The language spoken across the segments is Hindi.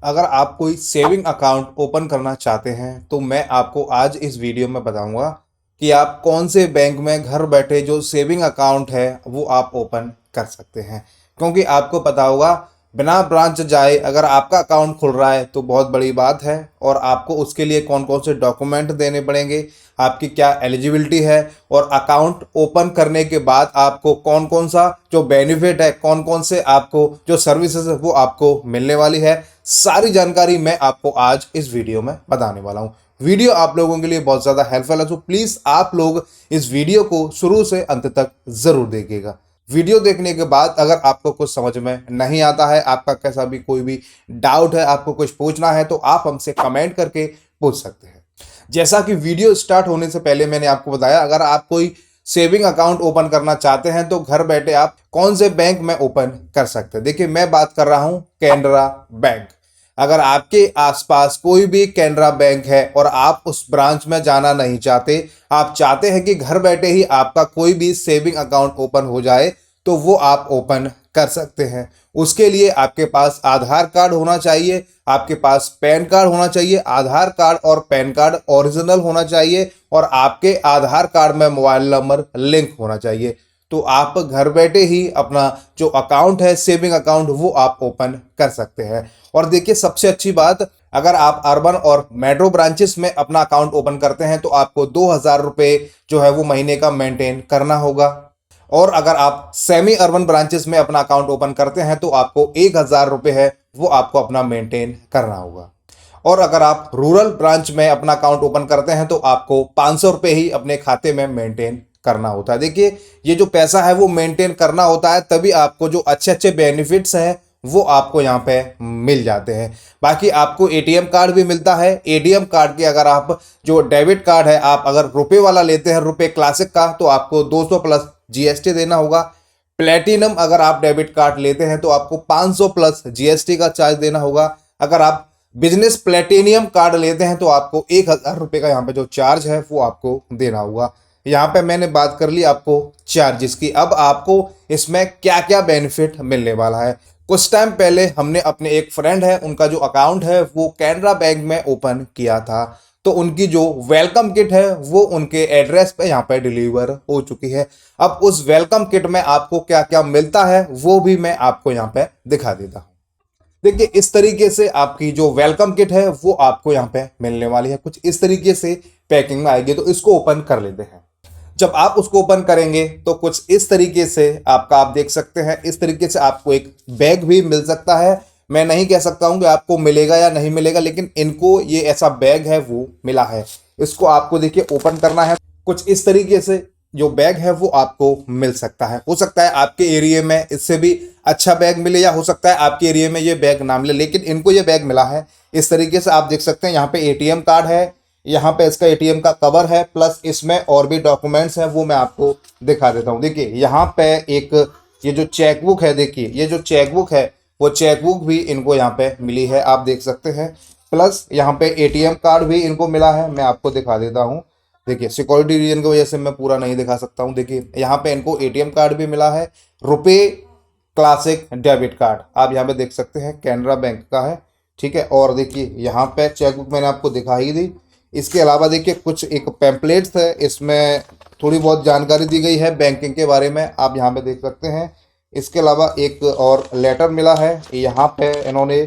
अगर आप कोई सेविंग अकाउंट ओपन करना चाहते हैं तो मैं आपको आज इस वीडियो में बताऊंगा कि आप कौन से बैंक में घर बैठे जो सेविंग अकाउंट है वो आप ओपन कर सकते हैं। क्योंकि आपको पता होगा बिना ब्रांच जाए अगर आपका अकाउंट खुल रहा है तो बहुत बड़ी बात है, और आपको उसके लिए कौन कौन से डॉक्यूमेंट देने पड़ेंगे, आपकी क्या एलिजिबिलिटी है, और अकाउंट ओपन करने के बाद आपको कौन कौन सा जो बेनिफिट है, कौन कौन से आपको जो सर्विसेज है वो आपको मिलने वाली है, सारी जानकारी मैं आपको आज इस वीडियो में बताने वाला हूँ। वीडियो आप लोगों के लिए बहुत ज़्यादा हेल्पफुल है, तो प्लीज़ आप लोग इस वीडियो को शुरू से अंत तक ज़रूर देखिएगा। वीडियो देखने के बाद अगर आपको कुछ समझ में नहीं आता है, आपका कैसा भी कोई भी डाउट है, आपको कुछ पूछना है, तो आप हमसे कमेंट करके पूछ सकते हैं। जैसा कि वीडियो स्टार्ट होने से पहले मैंने आपको बताया, अगर आप कोई सेविंग अकाउंट ओपन करना चाहते हैं तो घर बैठे आप कौन से बैंक में ओपन कर सकते हैं। देखिए, मैं बात कर रहा हूं कैनरा बैंक। अगर आपके आसपास कोई भी कैनरा बैंक है और आप उस ब्रांच में जाना नहीं चाहते, आप चाहते हैं कि घर बैठे ही आपका कोई भी सेविंग अकाउंट ओपन हो जाए, तो वो आप ओपन कर सकते हैं। उसके लिए आपके पास आधार कार्ड होना चाहिए, आपके पास पैन कार्ड होना चाहिए। आधार कार्ड और पैन कार्ड ओरिजिनल होना चाहिए, और आपके आधार कार्ड में मोबाइल नंबर लिंक होना चाहिए। तो आप घर बैठे ही अपना जो अकाउंट है सेविंग अकाउंट वो आप ओपन कर सकते हैं। और देखिए, सबसे अच्छी बात, अगर आप अर्बन और मेट्रो ब्रांचेस में अपना अकाउंट ओपन करते हैं तो आपको 2,000 रुपये जो है वो महीने का मेंटेन करना होगा। और अगर आप सेमी अर्बन ब्रांचेस में अपना अकाउंट ओपन करते हैं तो आपको 1,000 रुपये है वो आपको अपना मेंटेन करना होगा। और अगर आप रूरल ब्रांच में अपना अकाउंट ओपन करते हैं तो आपको 500 रुपये ही अपने खाते में मेंटेन करना होता है। देखिए, ये जो पैसा है वो मेंटेन करना होता है, तभी आपको जो अच्छे अच्छे बेनिफिट्स हैं वो आपको यहाँ पे मिल जाते हैं। बाकी आपको एटीएम कार्ड भी मिलता है। एटीएम कार्ड के अगर आप जो डेबिट कार्ड है, आप अगर रुपए वाला लेते हैं, रुपए क्लासिक का, तो आपको 200 प्लस जीएसटी देना होगा। प्लेटिनम अगर आप डेबिट कार्ड लेते हैं तो आपको 500 प्लस जीएसटी का चार्ज देना होगा। अगर आप बिजनेस प्लेटिनियम कार्ड लेते हैं तो आपको 1,000 रुपये का यहाँ पे जो चार्ज है वो आपको देना होगा। यहाँ पे मैंने बात कर ली आपको चार्जेस की। अब आपको इसमें क्या क्या बेनिफिट मिलने वाला है। कुछ टाइम पहले हमने अपने एक फ्रेंड है, उनका जो अकाउंट है वो कैनरा बैंक में ओपन किया था, तो उनकी जो वेलकम किट है वो उनके एड्रेस पे यहाँ पे डिलीवर हो चुकी है। अब उस वेलकम किट में आपको क्या क्या मिलता है वो भी मैं आपको यहाँ पे दिखा देता हूँ। देखिए, इस तरीके से आपकी जो वेलकम किट है वो आपको यहाँ पे मिलने वाली है। कुछ इस तरीके से पैकिंग में आएगी, तो इसको ओपन कर लेते हैं। जब आप उसको ओपन करेंगे तो कुछ इस तरीके से आपका, आप देख सकते हैं, इस तरीके से आपको एक बैग भी मिल सकता है। मैं नहीं कह सकता हूं कि आपको मिलेगा या नहीं मिलेगा, लेकिन इनको ये ऐसा बैग है वो मिला है। इसको आपको देखिए ओपन करना है। कुछ इस तरीके से जो बैग है वो आपको मिल सकता है। हो सकता है आपके एरिया में इससे भी अच्छा बैग मिले, या हो सकता है आपके एरिया में ये बैग ना मिले, लेकिन इनको ये बैग मिला है। इस तरीके से आप देख सकते हैं, यहाँ पे एटीएम कार्ड है, यहाँ पे इसका एटीएम का कवर है, प्लस इसमें और भी डॉक्यूमेंट्स हैं वो मैं आपको दिखा देता हूँ। देखिए, यहाँ पे एक ये जो चेकबुक है, देखिए ये जो चेकबुक है वो चेकबुक भी इनको यहाँ पे मिली है, आप देख सकते हैं। प्लस यहाँ पे एटीएम कार्ड भी इनको मिला है, मैं आपको दिखा देता हूँ। देखिए, सिक्योरिटी रीजन की वजह से मैं पूरा नहीं दिखा सकता हूँ। देखिए, यहाँ पे इनको एटीएम कार्ड भी मिला है, रुपए क्लासिक डेबिट कार्ड आप यहाँ पे देख सकते हैं, कैनरा बैंक का है, ठीक है। और देखिए, यहाँ पे चेकबुक मैंने आपको दिखा ही दी। इसके अलावा देखिए कुछ एक पैम्पलेट्स है, इसमें थोड़ी बहुत जानकारी दी गई है बैंकिंग के बारे में, आप यहाँ पे देख सकते हैं। इसके अलावा एक और लेटर मिला है, यहाँ पे इन्होंने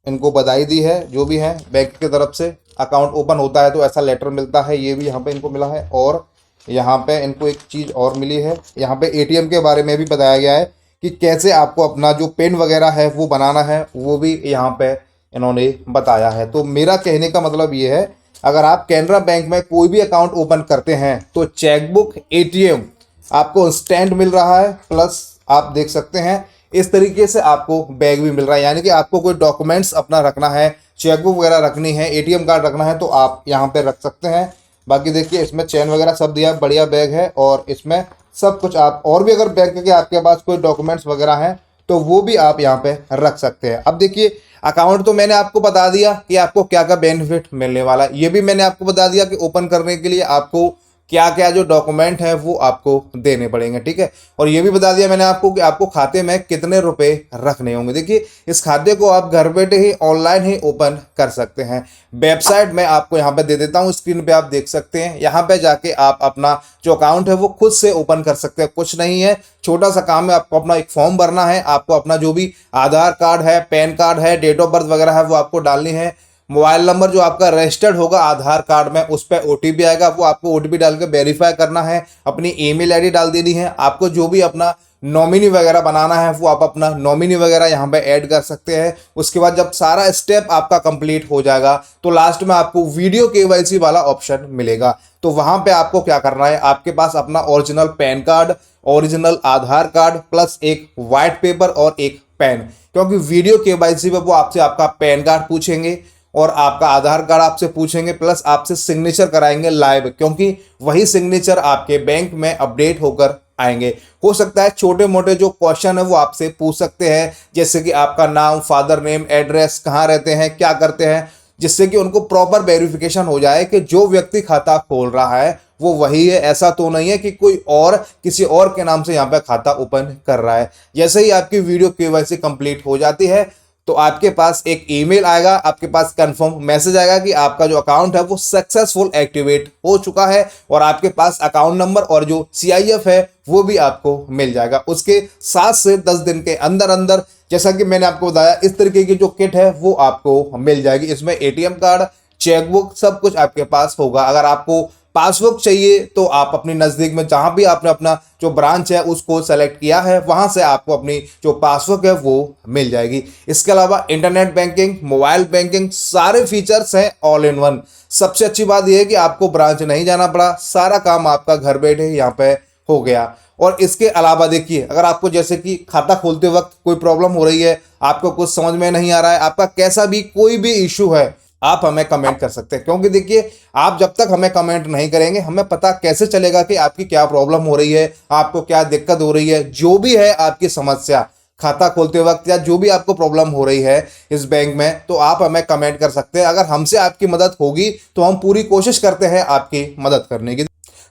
इनको बधाई दी है, जो भी है बैंक की तरफ से अकाउंट ओपन होता है तो ऐसा लेटर मिलता है, ये भी यहाँ पे इनको मिला है। और यहाँ पे इनको एक चीज़ और मिली है, यहाँ पे एटीएम के बारे में भी बताया गया है कि कैसे आपको अपना जो पिन वगैरह है वो बनाना है, वो भी यहाँ पे इन्होंने बताया है। तो मेरा कहने का मतलब ये है, अगर आप कैनरा बैंक में कोई भी अकाउंट ओपन करते हैं तो चेकबुक, एटीएम आपको इंस्टेंट मिल रहा है, प्लस आप देख सकते हैं इस तरीके से आपको बैग भी मिल रहा है। यानी कि आपको कोई डॉक्यूमेंट्स अपना रखना है, चेकबुक वगैरह रखनी है, एटीएम कार्ड रखना है, तो आप यहाँ पे रख सकते हैं। बाकी देखिए, इसमें चेन वगैरह सब दिया, बढ़िया बैग है, और इसमें सब कुछ आप और भी अगर बैंक के आपके पास कोई डॉक्यूमेंट्स वगैरह हैं तो वो भी आप यहाँ पे रख सकते हैं। अब देखिए, अकाउंट तो मैंने आपको बता दिया कि आपको क्या क्या बेनिफिट मिलने वाला है, ये भी मैंने आपको बता दिया कि ओपन करने के लिए आपको क्या क्या जो डॉक्यूमेंट है वो आपको देने पड़ेंगे, ठीक है। और ये भी बता दिया मैंने आपको कि आपको खाते में कितने रुपए रखने होंगे। देखिए, इस खाते को आप घर बैठे ही ऑनलाइन ही ओपन कर सकते हैं। वेबसाइट मैं आपको यहाँ पे दे देता हूँ, स्क्रीन पे आप देख सकते हैं। यहाँ पे जाके आप अपना जो अकाउंट है वो खुद से ओपन कर सकते हैं। कुछ नहीं है, छोटा सा काम है, आपको अपना एक फॉर्म भरना है, आपको अपना जो भी आधार कार्ड है, पैन कार्ड है, डेट ऑफ बर्थ वगैरह है वो आपको डालनी है। मोबाइल नंबर जो आपका रजिस्टर्ड होगा आधार कार्ड में, उस पर ओटीपी आएगा, वो आपको ओटीपी डाल के वेरीफाई करना है। अपनी ईमेल आईडी डाल देनी है। आपको जो भी अपना नॉमिनी वगैरह बनाना है वो आप अपना नॉमिनी वगैरह यहाँ पे ऐड कर सकते हैं। उसके बाद जब सारा स्टेप आपका कंप्लीट हो जाएगा तो लास्ट में आपको वीडियो केवाईसी वाला ऑप्शन मिलेगा। तो वहां पे आपको क्या करना है, आपके पास अपना ओरिजिनल पैन कार्ड, ओरिजिनल आधार कार्ड प्लस एक व्हाइट पेपर और एक पेन, क्योंकि वीडियो केवाईसी पे वो आपसे आपका पैन कार्ड पूछेंगे और आपका आधार कार्ड आपसे पूछेंगे, प्लस आपसे सिग्नेचर कराएंगे लाइव, क्योंकि वही सिग्नेचर आपके बैंक में अपडेट होकर आएंगे। हो सकता है छोटे मोटे जो क्वेश्चन है वो आपसे पूछ सकते हैं, जैसे कि आपका नाम, फादर नेम, एड्रेस, कहाँ रहते हैं, क्या करते हैं, जिससे कि उनको प्रॉपर वेरिफिकेशन हो जाए कि जो व्यक्ति खाता खोल रहा है वो वही है। ऐसा तो नहीं है कि कोई और किसी और के नाम से यहाँ पे खाता ओपन कर रहा है। जैसे ही आपकी वीडियो केवाईसी कंप्लीट हो जाती है तो आपके पास एक ईमेल आएगा, आपके पास कंफर्म मैसेज आएगा कि आपका जो अकाउंट है वो सक्सेसफुल एक्टिवेट हो चुका है, और आपके पास अकाउंट नंबर और जो CIF है वो भी आपको मिल जाएगा। उसके 7 से 10 दिन के अंदर अंदर, जैसा कि मैंने आपको बताया, इस तरीके की जो किट है वो आपको मिल जाएगी। इसमें ATM कार्ड, चेकबुक, सब कुछ आपके पास होगा। अगर आपको पासबुक चाहिए तो आप अपने नज़दीक में जहां भी आपने अपना जो ब्रांच है उसको सेलेक्ट किया है वहां से आपको अपनी जो पासबुक है वो मिल जाएगी। इसके अलावा इंटरनेट बैंकिंग, मोबाइल बैंकिंग, सारे फीचर्स हैं ऑल इन वन। सबसे अच्छी बात यह है कि आपको ब्रांच नहीं जाना पड़ा, सारा काम आपका घर बैठे यहाँ पे हो गया। और इसके अलावा देखिए, अगर आपको जैसे कि खाता खोलते वक्त कोई प्रॉब्लम हो रही है, आपको कुछ समझ में नहीं आ रहा है, आपका कैसा भी कोई भी इशू है, आप हमें कमेंट कर सकते हैं। क्योंकि देखिए, आप जब तक हमें कमेंट नहीं करेंगे हमें पता कैसे चलेगा कि आपकी क्या प्रॉब्लम हो रही है, आपको क्या दिक्कत हो रही है। जो भी है आपकी समस्या खाता खोलते वक्त या जो भी आपको प्रॉब्लम हो रही है इस बैंक में, तो आप हमें कमेंट कर सकते हैं। अगर हमसे आपकी मदद होगी तो हम पूरी कोशिश करते हैं आपकी मदद करने की।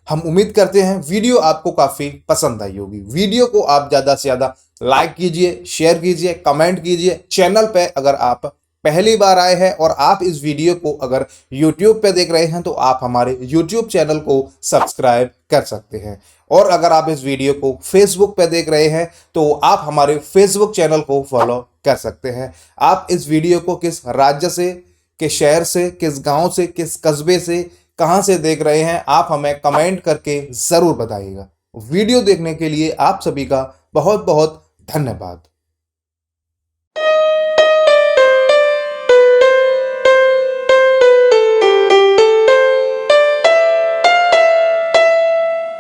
हम उम्मीद करते हैं वीडियो आपको काफ़ी पसंद आई होगी। वीडियो को आप ज़्यादा से ज़्यादा लाइक कीजिए, शेयर कीजिए, कमेंट कीजिए। चैनल पे अगर आप पहली बार आए हैं और आप इस वीडियो को अगर YouTube पे देख रहे हैं तो आप हमारे YouTube चैनल को सब्सक्राइब कर सकते हैं। और अगर आप इस वीडियो को Facebook पे देख रहे हैं तो आप हमारे Facebook चैनल को फॉलो कर सकते हैं। आप इस वीडियो को किस राज्य से, किस शहर से, किस गांव से, किस कस्बे से, कहां से देख रहे हैं, आप हमें कमेंट करके ज़रूर बताइएगा। वीडियो देखने के लिए आप सभी का बहुत बहुत धन्यवाद।